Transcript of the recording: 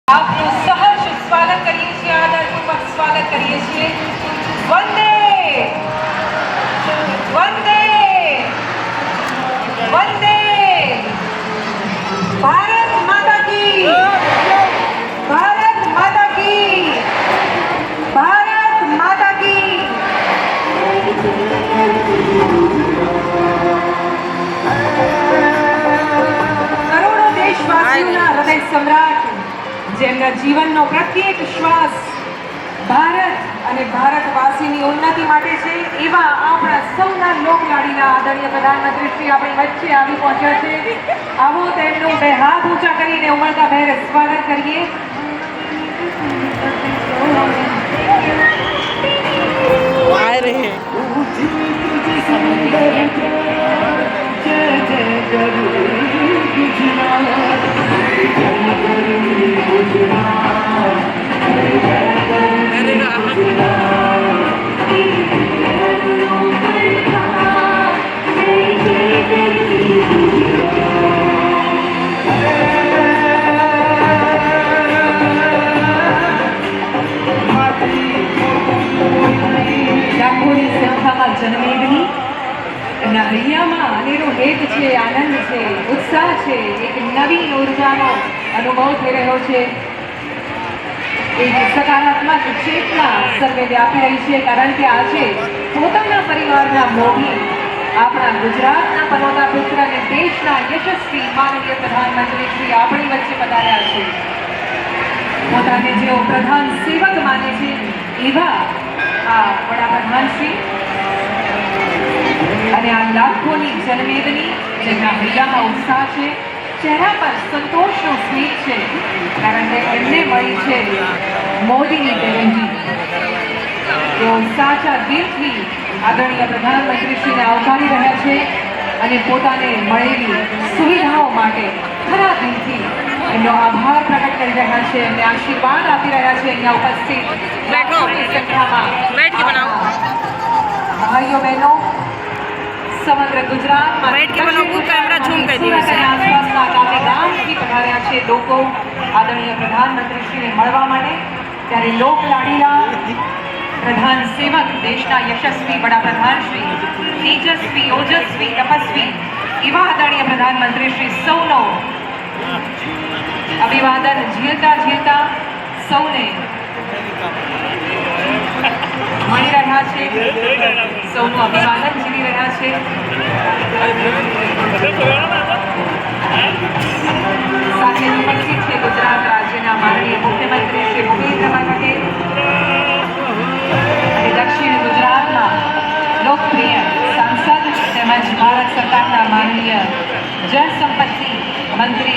આપનું સહર્ષ સ્વાગત કરીએ છીએ, આદરપૂર્વક સ્વાગત કરીએ છીએ। વંદે વંદે વંદે ભારત માતા કી, ભારત માતા કી, ભારત માતા કી। કરોડો દેશવાસીઓના હૃદય સમ્રાટ, જેમના જીવનનો પ્રત્યેક શ્વાસ ભારત અને ભારતવાસીની ઉન્નતિ માટે છે, એવા આપણા સૌના લોકલાડીના આદરણીય પ્રધાનમંત્રી શ્રી આપણી વચ્ચે આવી પહોંચ્યા છે। આવો તેમનું બે હાથ ઊંચા કરીને ઉમળકા ભેર સ્વાગત કરીએ। आ रहे हैं। લાખોની સંખ્યામાં જનમેદની એમના હૈયામાં અનેરો હેત છે, આનંદ છે, ઉત્સાહ છે, એક નવીન ઉર્જાનો અનુભવ થઈ રહ્યો છે। એક સકારાત્મક ચેતના સર્વે વ્યાપી રહી છે, કારણ કે આજે પોતાના પરિવારના મોભી આપણા ગુજરાતના પનોતા પુત્ર અને દેશના યશસ્વી માનનીય પ્રધાનમંત્રી શ્રી આપણી વચ્ચે પધાર્યા છે। પોતાને જેઓ પ્રધાન સેવક માને છે એવા આ વડાપ્રધાન શ્રી અને આ લાખોની જનમેદની, જેમના હૈયામાં ઉત્સાહ છે, ચહેરા પર સંતોષનું સ્મિત છે, કારણ કે એમને મળી છે મોદીની ગેરંટી। તેઓ સાચા દિલથી આદરણીય પ્રધાનમંત્રીશ્રીને આવકારી રહ્યા છે અને પોતાને મળેલી સુવિધાઓ માટે ખરા દિલથી એમનો આભાર પ્રકટ કરી રહ્યા છે, એમને આશીર્વાદ આપી રહ્યા છે। અહીંયા ઉપસ્થિત લાખોની સંખ્યામાં ભાઈઓ બહેનો સમગ્ર ગુજરાતમાં આસપાસના ગામે ગામથી પધાર્યા છે લોકો આદરણીય પ્રધાનમંત્રીશ્રીને મળવા માટે। ત્યારે લોક લાડીલા પ્રધાન સેવક, દેશના યશસ્વી વડાપ્રધાન શ્રી, તેજસ્વી, ઓજસ્વી, તપસ્વી એવા આદરણીય પ્રધાનમંત્રી શ્રી સૌનો અભિવાદન ઝીલતા ઝીલતા સૌને મળી રહ્યા છે, સૌનું અભિવાદન ઝીલી રહ્યા છે। સાથે ઉપસ્થિત છે ગુજરાત રાજ્યના માનનીય મુખ્યમંત્રી શ્રી ભૂપેન્દ્રભાઈ પટેલ અને દક્ષિણ ગુજરાતના લોકપ્રિય સાંસદ તેમજ ભારત સરકારના માનનીય જળ સંપત્તિ મંત્રી